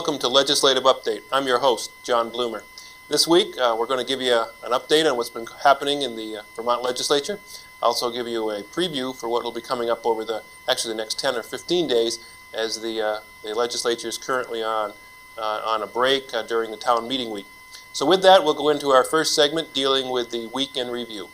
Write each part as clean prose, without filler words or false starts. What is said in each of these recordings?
welcome to Legislative Update. I'm your host, John Bloomer. This week, we're going to give you an update on what's been happening in the Vermont legislature. I'll also give you a preview for what will be coming up over the next 10 or 15 days as the legislature is currently on a break during the town meeting week. So with that, we'll go into our first segment dealing with the week in review.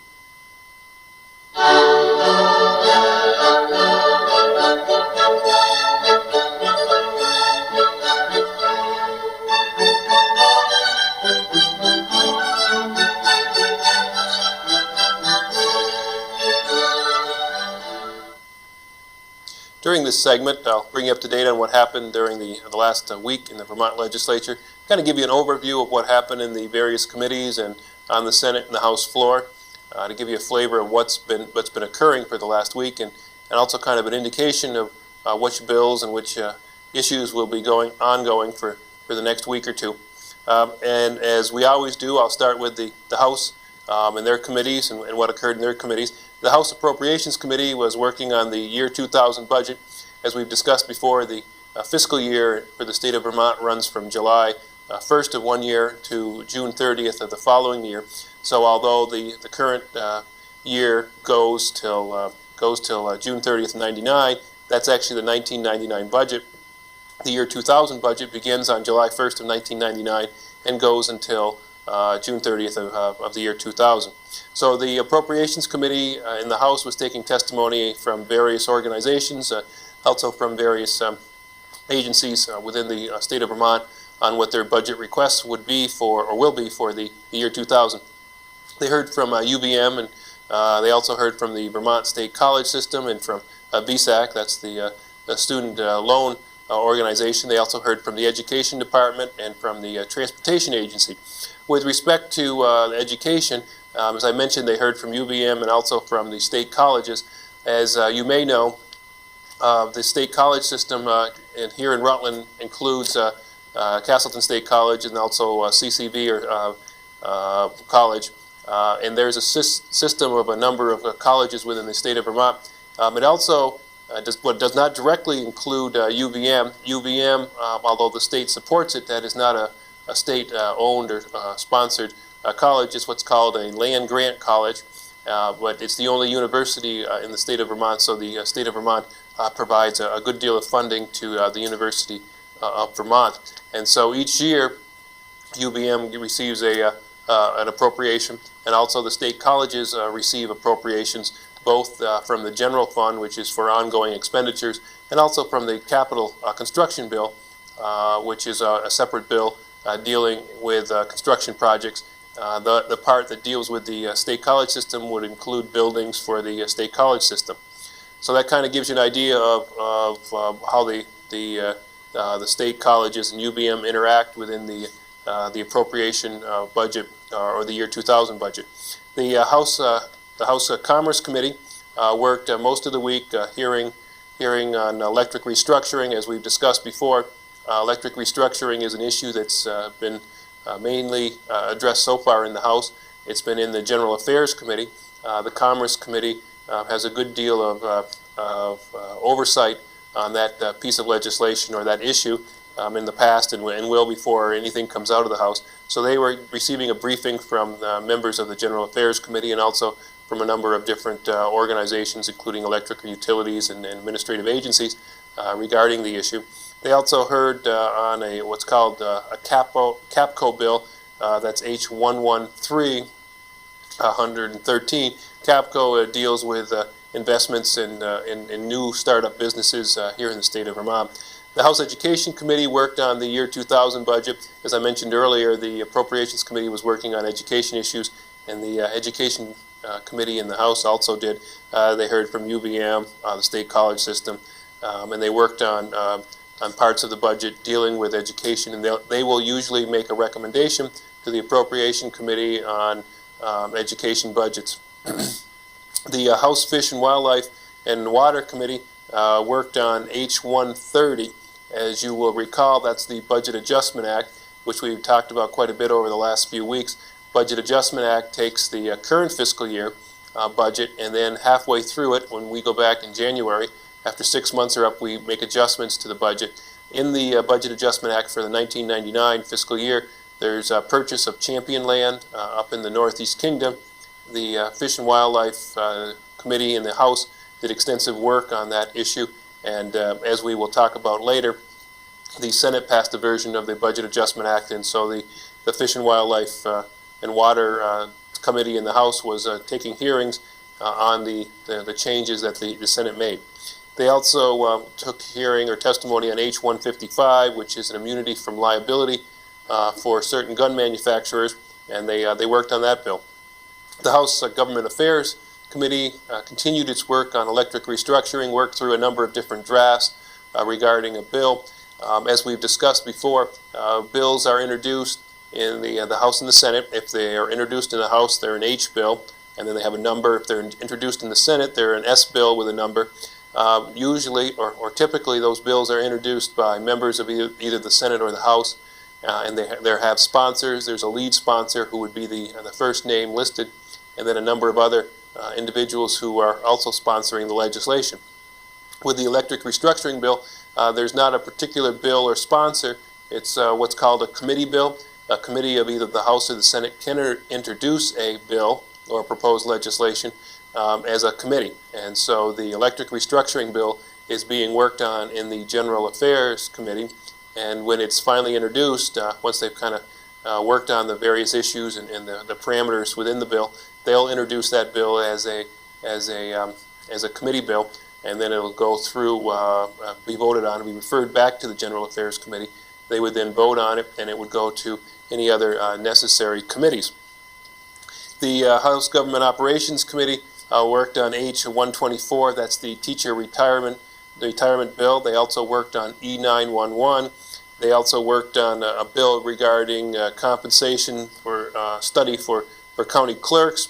During this segment, I'll bring you up to date on what happened during the last week in the Vermont legislature, kind of give you an overview of what happened in the various committees and on the Senate and the House floor, to give you a flavor of what's been occurring for the last week, and also kind of an indication of which bills and which issues will be ongoing for the next week or two. And as we always do, I'll start with the House and their committees and what occurred in their committees. The House Appropriations Committee was working on the year 2000 budget. As we've discussed before, the fiscal year for the state of Vermont runs from July 1st of one year to June 30th of the following year. So although the current year goes till June 30th, 99, that's actually the 1999 budget. The year 2000 budget begins on July 1st of 1999 and goes until June 30th of the year 2000. So the Appropriations Committee in the House was taking testimony from various organizations, also from various agencies within the state of Vermont on what their budget requests would be for, or will be for the year 2000. They heard from UVM, and they also heard from the Vermont State College System and from VSAC, that's the student loan organization. They also heard from the Education Department and from the Transportation Agency. With respect to education, as I mentioned, they heard from UVM and also from the state colleges. As you may know, the state college system here in Rutland includes Castleton State College and also CCV or college. And there's a system of a number of colleges within the state of Vermont. It also does not directly include UVM. UVM, although the state supports it, that is not a state-owned or sponsored college. It's what's called a land grant college, but it's the only university in the state of Vermont, so the state of Vermont provides a good deal of funding to the University of Vermont. And so each year, UVM receives an appropriation, and also the state colleges receive appropriations, both from the general fund, which is for ongoing expenditures, and also from the capital construction bill, which is a separate bill dealing with construction projects. The part that deals with the state college system would include buildings for the state college system. So that kind of gives you an idea of how the state colleges and UVM interact within the appropriation budget or the year 2000 budget. The House Commerce Committee worked most of the week hearing on electric restructuring. As we've discussed before, electric restructuring is an issue that's been mainly addressed so far in the House. It's been in the General Affairs Committee. The Commerce Committee has a good deal of oversight on that piece of legislation or that issue in the past and will before anything comes out of the House. So they were receiving a briefing from members of the General Affairs Committee and also from a number of different organizations, including electric utilities and administrative agencies regarding the issue. They also heard on what's called a CAPCO bill, that's H113. CAPCO deals with investments in new startup businesses here in the state of Vermont. The House Education Committee worked on the year 2000 budget. As I mentioned earlier, the Appropriations Committee was working on education issues, and the Education Committee in the House also did. They heard from UVM, the state college system, and they worked on parts of the budget dealing with education, and they will usually make a recommendation to the Appropriation Committee on education budgets. The House Fish and Wildlife and Water Committee worked on H130. As you will recall, that's the Budget Adjustment Act, which we've talked about quite a bit over the last few weeks. Budget Adjustment Act takes the current fiscal year budget, and then halfway through it, when we go back in January, after 6 months are up, we make adjustments to the budget. In the Budget Adjustment Act for the 1999 fiscal year, there's a purchase of champion land up in the Northeast Kingdom. The Fish and Wildlife Committee in the House did extensive work on that issue, and as we will talk about later, the Senate passed a version of the Budget Adjustment Act, and so the Fish and Wildlife and Water Committee in the House was taking hearings on the changes that the Senate made. They also took hearing or testimony on H-155, which is an immunity from liability for certain gun manufacturers, and they worked on that bill. The House Government Affairs Committee continued its work on electric restructuring, worked through a number of different drafts regarding a bill. As we've discussed before, bills are introduced in the House and the Senate. If they are introduced in the House, they're an H bill, and then they have a number. If they're introduced in the Senate, they're an S bill with a number. Usually, or typically, those bills are introduced by members of either the Senate or the House, and they have sponsors. There's a lead sponsor who would be the first name listed, and then a number of other individuals who are also sponsoring the legislation. With the electric restructuring bill, there's not a particular bill or sponsor. It's what's called a committee bill. A committee of either the House or the Senate can introduce a bill or proposed legislation as a committee. And so the electric restructuring bill is being worked on in the General Affairs Committee. And when it's finally introduced, once they've kind of worked on the various issues and the parameters within the bill, they'll introduce that bill as a committee bill, and then it'll go through, be voted on, and be referred back to the General Affairs Committee. They would then vote on it, and it would go to any other necessary committees. The House Government Operations Committee worked on H-124, that's the teacher retirement bill. They also worked on E-911. They also worked on a bill regarding compensation for study for county clerks,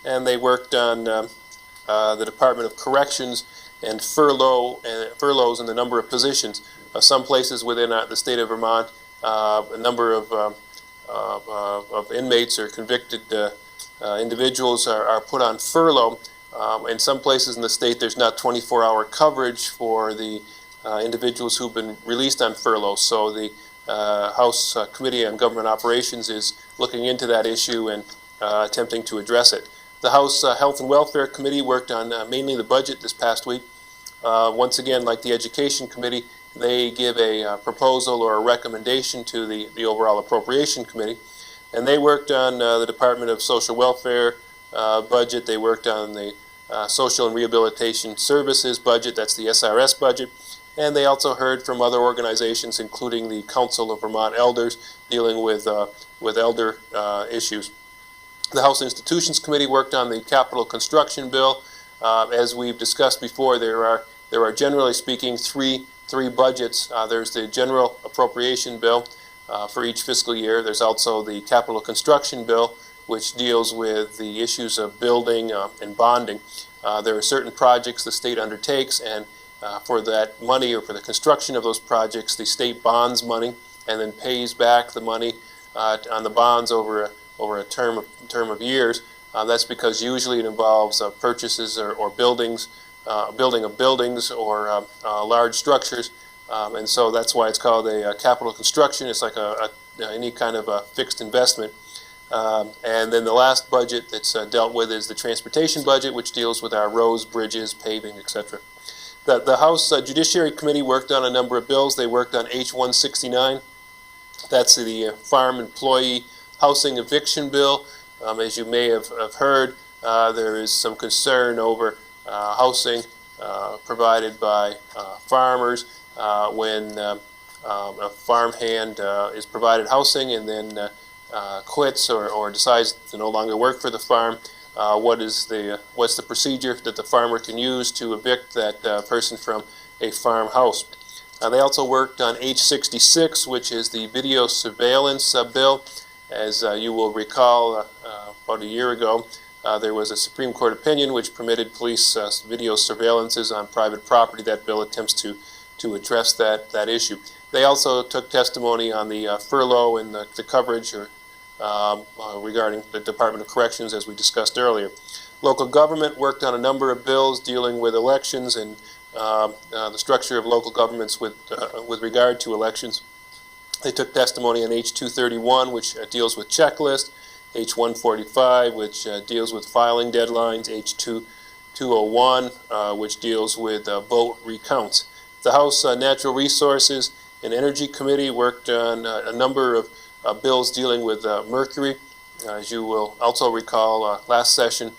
and they worked on the Department of Corrections and furloughs in the number of positions. Some places within the state of Vermont, a number of inmates or convicted individuals are put on furlough. In some places in the state, there's not 24-hour coverage for the individuals who've been released on furlough. So the House Committee on Government Operations is looking into that issue and attempting to address it. The House Health and Welfare Committee worked on mainly the budget this past week. Once again, like the Education Committee, they give a proposal or a recommendation to the overall Appropriation Committee. And they worked on the Department of Social Welfare budget. They worked on the Social and Rehabilitation Services budget, that's the SRS budget. And they also heard from other organizations, including the Council of Vermont Elders, dealing with elder issues. The House Institutions Committee worked on the capital construction bill. As we've discussed before, there are generally speaking three budgets. There's the general appropriation bill for each fiscal year. There's also the capital construction bill, which deals with the issues of building and bonding. There are certain projects the state undertakes, and for that money or for the construction of those projects, the state bonds money and then pays back the money on the bonds over a term of years. That's because usually it involves purchases or buildings, building of buildings or large structures, and so that's why it's called a capital construction. It's like any kind of a fixed investment. And then the last budget that's dealt with is the transportation budget, which deals with our roads, bridges, paving, etc. The House Judiciary Committee worked on a number of bills. They worked on H-169. That's the Farm Employee Housing Eviction Bill. As you may have heard, there is some concern over housing provided by farmers when a farmhand is provided housing and then quits or decides to no longer work for the farm. What's the procedure that the farmer can use to evict that person from a farmhouse? They also worked on H-66, which is the video surveillance bill. As you will recall, about a year ago, there was a Supreme Court opinion which permitted police video surveillances on private property. That bill attempts to address that issue. They also took testimony on the furlough and the coverage regarding the Department of Corrections, as we discussed earlier. Local government worked on a number of bills dealing with elections and the structure of local governments with regard to elections. They took testimony on H231, which deals with checklist, H145, which deals with filing deadlines, H201, which deals with vote recounts. The House Natural Resources and Energy Committee worked on a number of bills dealing with mercury. As you will also recall, last session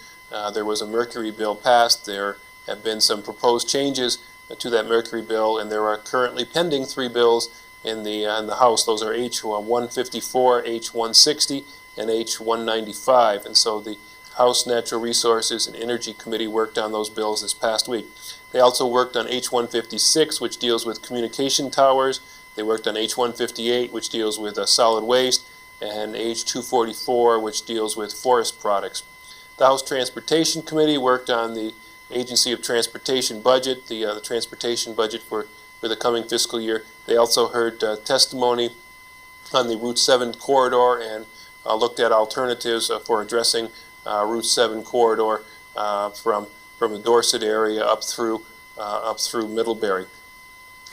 there was a mercury bill passed. There have been some proposed changes to that mercury bill, and there are currently pending 3 bills in the House. Those are H154, H160, and H195. And so the House Natural Resources and Energy Committee worked on those bills this past week. They also worked on H156, which deals with communication towers. They worked on H158, which deals with solid waste, and H244, which deals with forest products. The House Transportation Committee worked on the Agency of Transportation budget, the transportation budget for the coming fiscal year. They also heard testimony on the Route 7 corridor and looked at alternatives for addressing Route 7 corridor from the Dorset area up through Middlebury.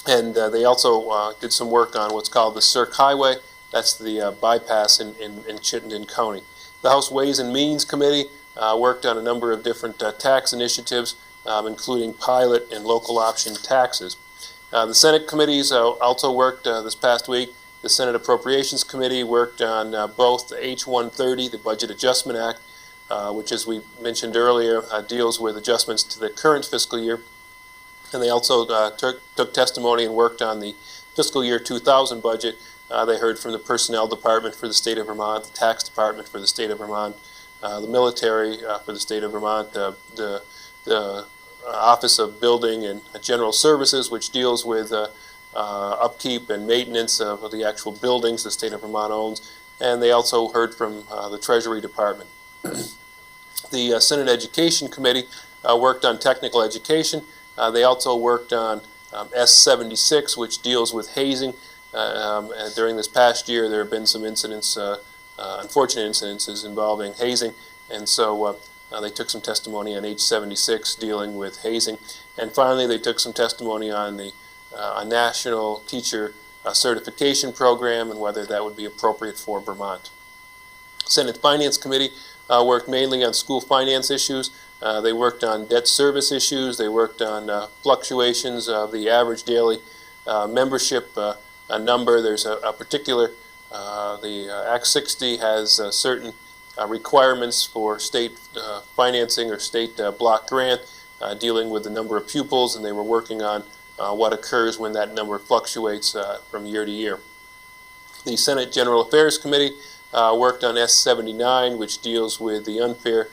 And they also did some work on what's called the Cirque Highway. That's the bypass in Chittenden County. The House Ways and Means Committee worked on a number of different tax initiatives, including pilot and local option taxes. The Senate committees also worked this past week. The Senate Appropriations Committee worked on both the H-130, the Budget Adjustment Act, which, as we mentioned earlier, deals with adjustments to the current fiscal year. And they also took testimony and worked on the fiscal year 2000 budget. They heard from the Personnel Department for the state of Vermont, the Tax Department for the state of Vermont, the military for the state of Vermont, the Office of Building and General Services, which deals with upkeep and maintenance of the actual buildings the state of Vermont owns, and they also heard from the Treasury Department. The Senate Education Committee worked on technical education. They also worked on S-76, which deals with hazing. During this past year, there have been some incidents, unfortunate incidences involving hazing, and so they took some testimony on H-76 dealing with hazing. And finally, they took some testimony on the National Teacher Certification Program and whether that would be appropriate for Vermont. Senate Finance Committee worked mainly on school finance issues. They worked on debt service issues. They worked on fluctuations of the average daily membership number. There's a particular, the Act 60 has certain requirements for state financing or state block grant dealing with the number of pupils, and they were working on what occurs when that number fluctuates from year to year. The Senate General Affairs Committee worked on S-79, which deals with the Unfair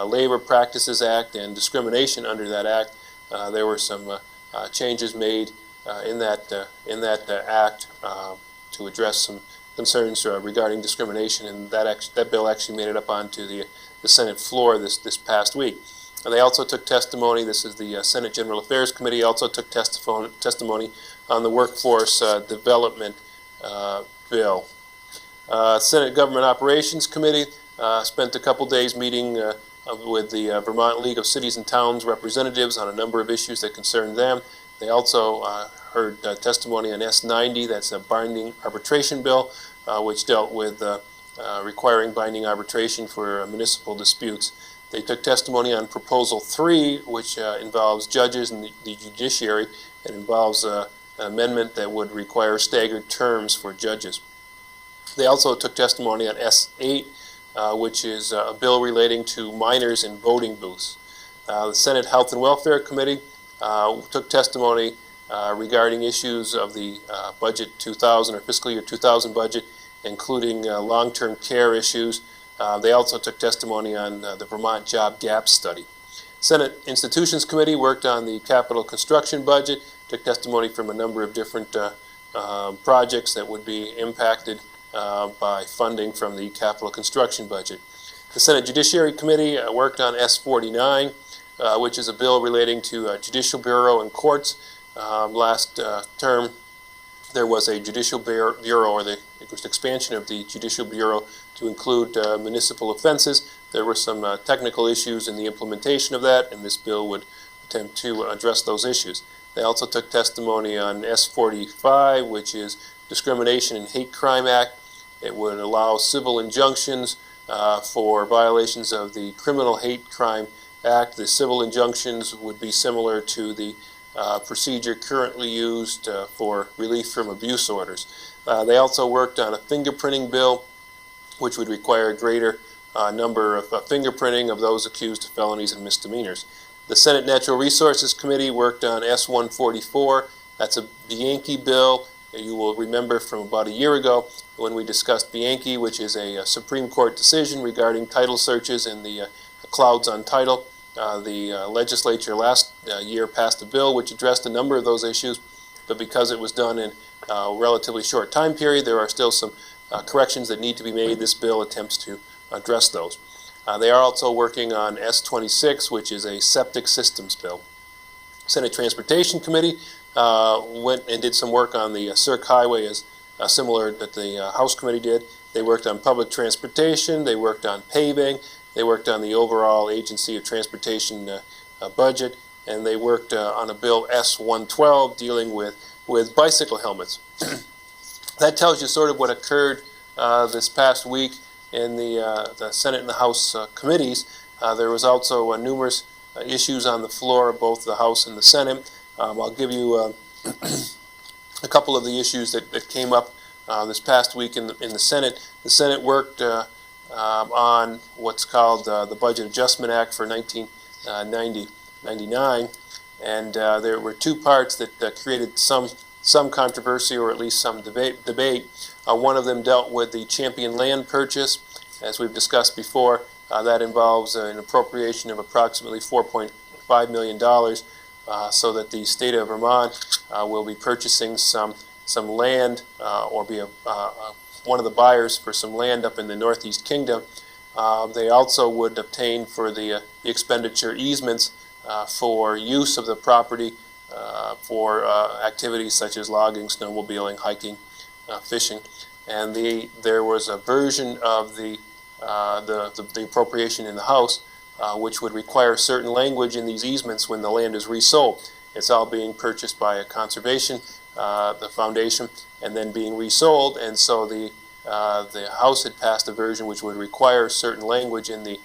Labor Practices Act and discrimination under that act. There were some changes made in that act to address some concerns regarding discrimination, and that bill actually made it up onto the Senate floor this past week. They also took testimony. This is the Senate General Affairs Committee. Also took testimony on the Workforce Development bill. Senate Government Operations Committee spent a couple days meeting with the Vermont League of Cities and Towns representatives on a number of issues that concerned them. They also heard testimony on S-90, that's a binding arbitration bill, which dealt with requiring binding arbitration for municipal disputes. They took testimony on Proposal 3, which involves judges and the judiciary. It involves an amendment that would require staggered terms for judges. They also took testimony on S-8, which is a bill relating to minors in voting booths. The Senate Health and Welfare Committee took testimony regarding issues of the Budget 2000 or Fiscal Year 2000 budget, including long-term care issues. They also took testimony on the Vermont Job Gap Study. Senate Institutions Committee worked on the capital construction budget, took testimony from a number of different projects that would be impacted by funding from the capital construction budget. The Senate Judiciary Committee worked on S-49, which is a bill relating to Judicial Bureau and courts. Last term, there was a Judicial Bureau, or the expansion of the Judicial Bureau to include municipal offenses. There were some technical issues in the implementation of that, and this bill would attempt to address those issues. They also took testimony on S45, which is Discrimination and Hate Crime Act. It would allow civil injunctions for violations of the Criminal Hate Crime Act. The civil injunctions would be similar to the procedure currently used for relief from abuse orders. They also worked on a fingerprinting bill, which would require a greater number of fingerprinting of those accused of felonies and misdemeanors. The Senate Natural Resources Committee worked on S144. That's a Bianchi bill. You will remember from about a year ago when we discussed Bianchi, which is a Supreme Court decision regarding title searches and the clouds on title. The legislature last year passed a bill which addressed a number of those issues, but because it was done in a relatively short time period, there are still some corrections that need to be made. This bill attempts to address those. They are also working on S26, which is a septic systems bill. Senate Transportation Committee went and did some work on the Cirque Highway, as similar that the House Committee did. They worked on public transportation, they worked on paving, they worked on the overall Agency of Transportation budget, and they worked on a bill S112 dealing with bicycle helmets. That tells you sort of what occurred this past week in the Senate and the House committees. There was also numerous issues on the floor of both the House and the Senate. I'll give you a couple of the issues that came up this past week in the Senate. The Senate worked on what's called the Budget Adjustment Act for 1999, and there were two parts that created some controversy, or at least some debate. One of them dealt with the Champion land purchase. As we've discussed before, that involves an appropriation of approximately $4.5 million so that the state of Vermont will be purchasing some land or be one of the buyers for some land up in the Northeast Kingdom. They also would obtain for the expenditure easements for use of the property for activities such as logging, snowmobiling, hiking, fishing. And there was a version of the appropriation in the House which would require certain language in these easements when the land is resold. It's all being purchased by a conservation the foundation and then being resold, and so the House had passed a version which would require certain language in the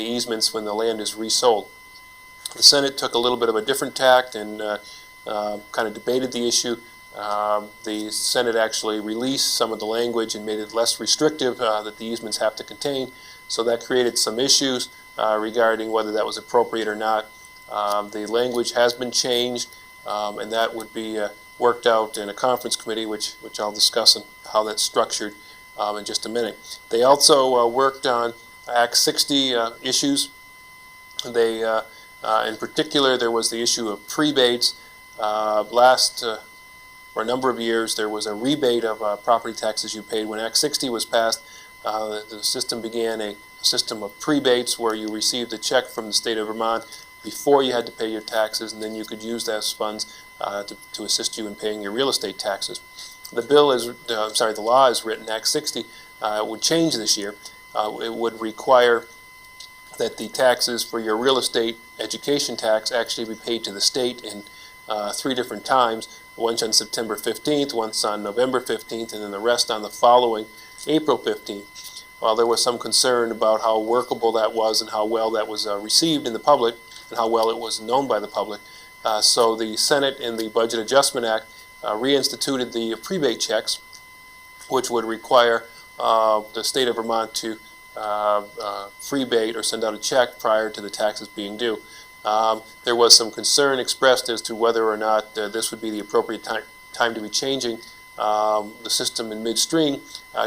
easements when the land is resold. The Senate took a little bit of a different tact and kind of debated the issue. The Senate actually released some of the language and made it less restrictive that the easements have to contain, so that created some issues regarding whether that was appropriate or not. The language has been changed, and that would be worked out in a conference committee, which I'll discuss and how that's structured in just a minute. They also worked on Act 60 issues. They, in particular, there was the issue of prebates. For a number of years, there was a rebate of property taxes you paid. When Act 60 was passed, the system began a system of prebates where you received a check from the state of Vermont before you had to pay your taxes, and then you could use those funds to assist you in paying your real estate taxes. The law is written, Act 60, would change this year. It would require that the taxes for your real estate education tax actually be paid to the state in 3 different times, once on September 15th, once on November 15th, and then the rest on the following April 15th. While there was some concern about how workable that was and how well that was received in the public and how well it was known by the public, so the Senate in the Budget Adjustment Act reinstituted the prebate checks, which would require the state of Vermont to prebate or send out a check prior to the taxes being due. There was some concern expressed as to whether or not this would be the appropriate time to be changing the system in midstream,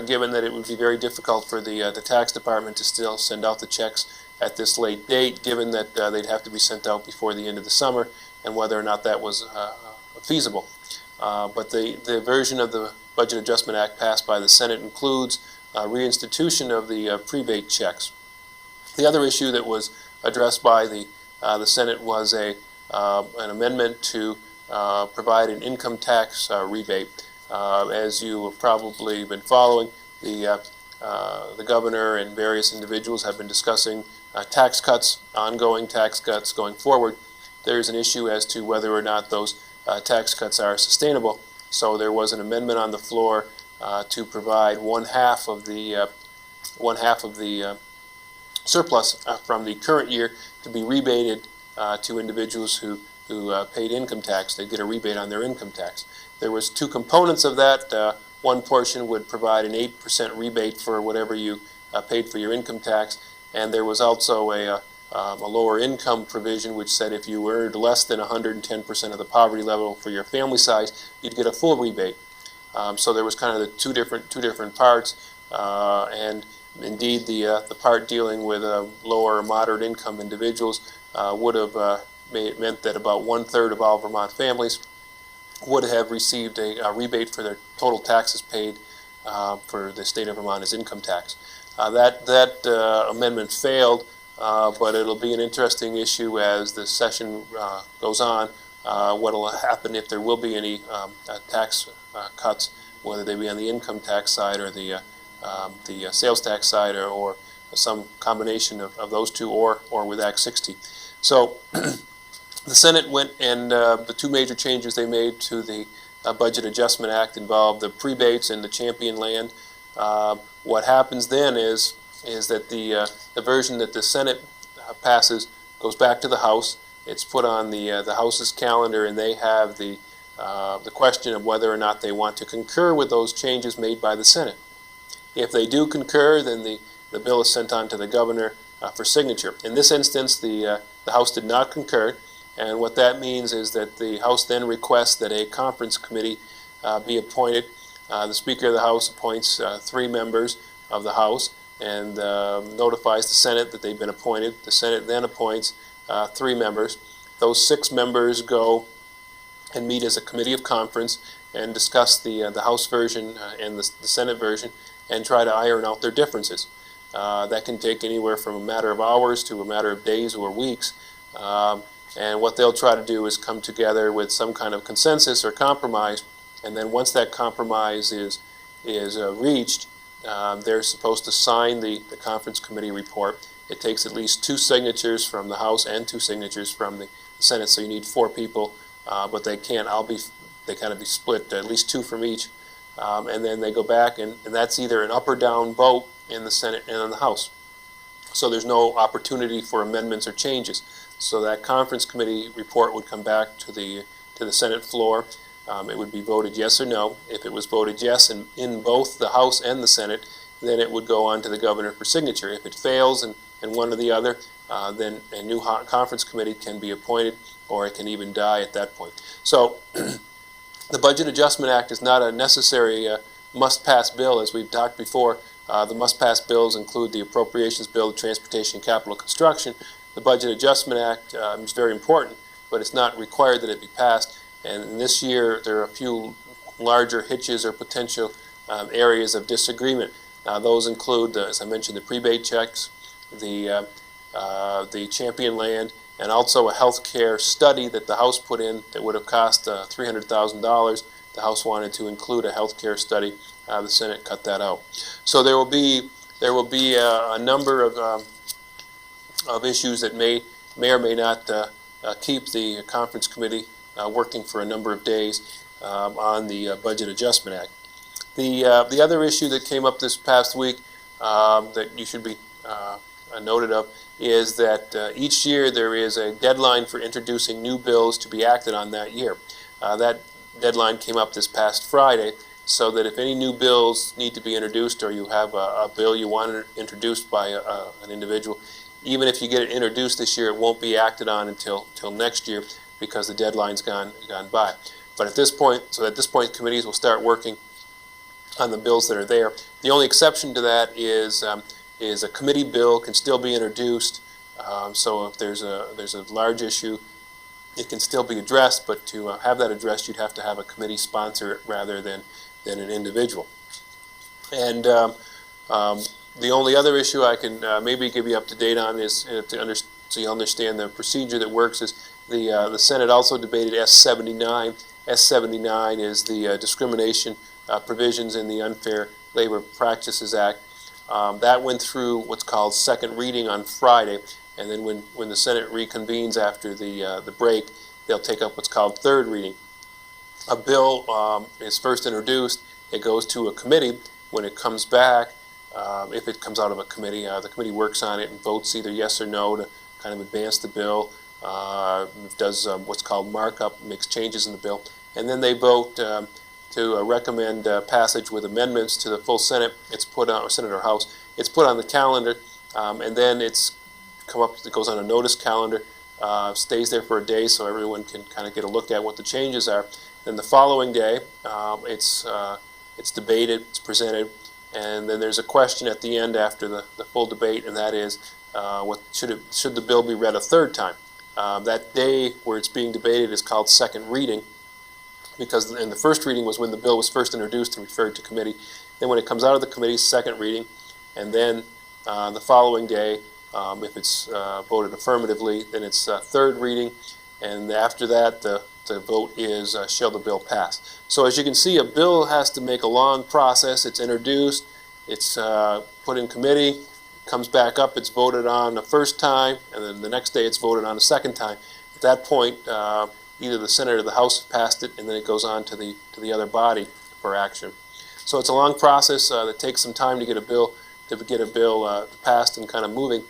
given that it would be very difficult for the tax department to still send out the checks at this late date, given that they'd have to be sent out before the end of the summer, and whether or not that was feasible. But the version of the Budget Adjustment Act passed by the Senate includes reinstitution of the prebate checks. The other issue that was addressed by the Senate was an amendment to provide an income tax rebate. As you have probably been following, the governor and various individuals have been discussing tax cuts, ongoing tax cuts going forward, there's an issue as to whether or not those tax cuts are sustainable. So there was an amendment on the floor to provide one half of the surplus from the current year to be rebated to individuals who paid income tax. They'd get a rebate on their income tax. There was two components of that. One portion would provide an 8% rebate for whatever you paid for your income tax, and there was also a lower income provision which said if you earned less than 110% of the poverty level for your family size, you'd get a full rebate. So there was kind of the two different parts, and indeed the part dealing with lower or moderate income individuals would have meant that about 1/3 of all Vermont families would have received a rebate for their total taxes paid for the state of Vermont as income tax. That amendment failed, but it'll be an interesting issue as the session goes on. What will happen if there will be any tax cuts, whether they be on the income tax side or the sales tax side, or some combination of those two, or with Act 60. So the Senate went, and the two major changes they made to the Budget Adjustment Act involved the prebates and the champion land. What happens then is that the version that the Senate passes goes back to the House. It's put on the House's calendar, and they have the question of whether or not they want to concur with those changes made by the Senate. If they do concur, then the bill is sent on to the governor for signature. In this instance, the House did not concur, and what that means is that the House then requests that a conference committee be appointed. The Speaker of the House appoints 3 members of the House and notifies the Senate that they've been appointed. The Senate then appoints 3 members. Those 6 members go and meet as a committee of conference and discuss the House version and the Senate version and try to iron out their differences. That can take anywhere from a matter of hours to a matter of days or weeks. And what they'll try to do is come together with some kind of consensus or compromise, and then once that compromise is reached, they're supposed to sign the conference committee report. It takes at least 2 signatures from the House and 2 signatures from the Senate, so you need 4 people, but they kind of be split, at least 2 from each, and then they go back, and that's either an up or down vote in the Senate and in the House. So there's no opportunity for amendments or changes. So that conference committee report would come back to the Senate floor. It would be voted yes or no. If it was voted yes in both the House and the Senate, then it would go on to the governor for signature. If it fails in one or the other, then a new conference committee can be appointed, or it can even die at that point. So the Budget Adjustment Act is not a necessary must-pass bill, as we've talked before. The must-pass bills include the Appropriations Bill, Transportation and Capital Construction. The Budget Adjustment Act is very important, but it's not required that it be passed. And this year, there are a few larger hitches or potential areas of disagreement. Those include, as I mentioned, the prebate checks, the champion land, and also a health care study that the House put in that would have cost $300,000. The House wanted to include a health care study. The Senate cut that out. So there will be a number of issues that may or may not keep the conference committee working for a number of days on the Budget Adjustment Act. The other issue that came up this past week that you should be noted of is that each year there is a deadline for introducing new bills to be acted on that year. That deadline came up this past Friday, so that if any new bills need to be introduced, or you have a bill you want introduced by an individual, even if you get it introduced this year, it won't be acted on until next year because the deadline's gone by. But at this point, committees will start working on the bills that are there. The only exception to that is a committee bill can still be introduced. So if there's a large issue, it can still be addressed, but to have that addressed, you'd have to have a committee sponsor it rather than an individual. And the only other issue I can maybe give you up to date on is so you understand the procedure that works is the Senate also debated S-79. S-79 is the discrimination provisions in the Unfair Labor Practices Act. That went through what's called second reading on Friday, and then when the Senate reconvenes after the break, they'll take up what's called third reading. A bill is first introduced, it goes to a committee. When it comes back, if it comes out of a committee, the committee works on it and votes either yes or no to kind of advance the bill, does what's called markup, makes changes in the bill, and then they vote to recommend passage with amendments to the full Senate. It's put on, or Senate or House, it's put on the calendar, and then it goes on a notice calendar, stays there for a day so everyone can kind of get a look at what the changes are. Then the following day, it's debated, it's presented, and then there's a question at the end after the full debate, and that is, should the bill be read a third time? That day where it's being debated is called second reading, because in the first reading was when the bill was first introduced and referred to committee. Then when it comes out of the committee, second reading, and then the following day, if it's voted affirmatively, then it's third reading, and after that the vote is shall the bill pass. So as you can see, a bill has to make a long process. It's introduced, it's put in committee, comes back up, it's voted on the first time, and then the next day it's voted on a second time. At that point, either the Senate or the House passed it, and then it goes on to the other body for action. So it's a long process that takes some time to get a bill passed and kind of moving.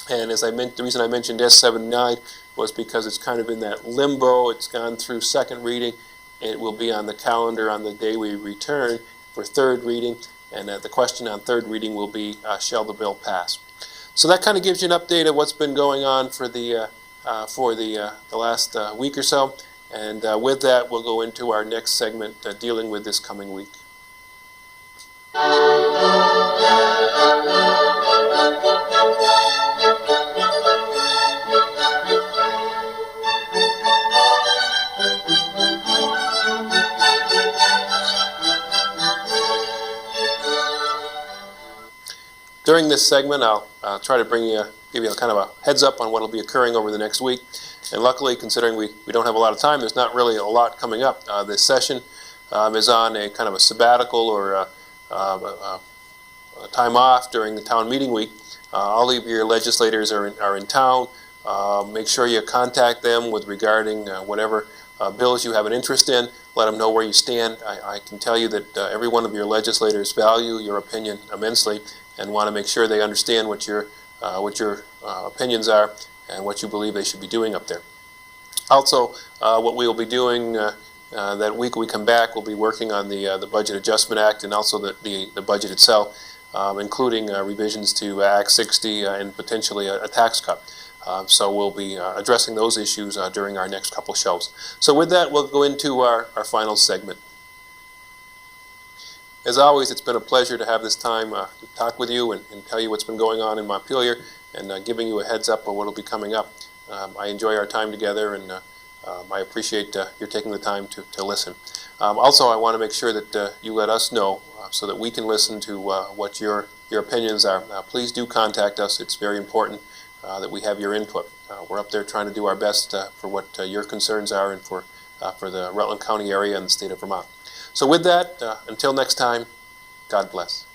And as the reason I mentioned S79 was because it's kind of in that limbo. It's gone through second reading. It will be on the calendar on the day we return for third reading, and the question on third reading will be, shall the bill pass? So that kind of gives you an update of what's been going on for the last week or so. And with that, we'll go into our next segment dealing with this coming week. During this segment, I'll try to give you kind of a heads up on what will be occurring over the next week. And luckily, considering we don't have a lot of time, there's not really a lot coming up. This session is on a kind of a sabbatical or a time off during the town meeting week. All of your legislators are in town. Make sure you contact them with regarding whatever bills you have an interest in. Let them know where you stand. I can tell you that every one of your legislators value your opinion immensely and want to make sure they understand what your opinions are and what you believe they should be doing up there. Also, what we will be doing that week we come back, we'll be working on the Budget Adjustment Act and also the budget itself, including revisions to Act 60 and potentially a tax cut. So we'll be addressing those issues during our next couple shows. So with that, we'll go into our final segment. As always, it's been a pleasure to have this time to talk with you and tell you what's been going on in Montpelier and giving you a heads up of what will be coming up. I enjoy our time together, and I appreciate your taking the time to listen. Also, I want to make sure that you let us know so that we can listen to what your opinions are. Please do contact us. It's very important that we have your input. We're up there trying to do our best for what your concerns are and for the Rutland County area and the state of Vermont. So with that, until next time, God bless.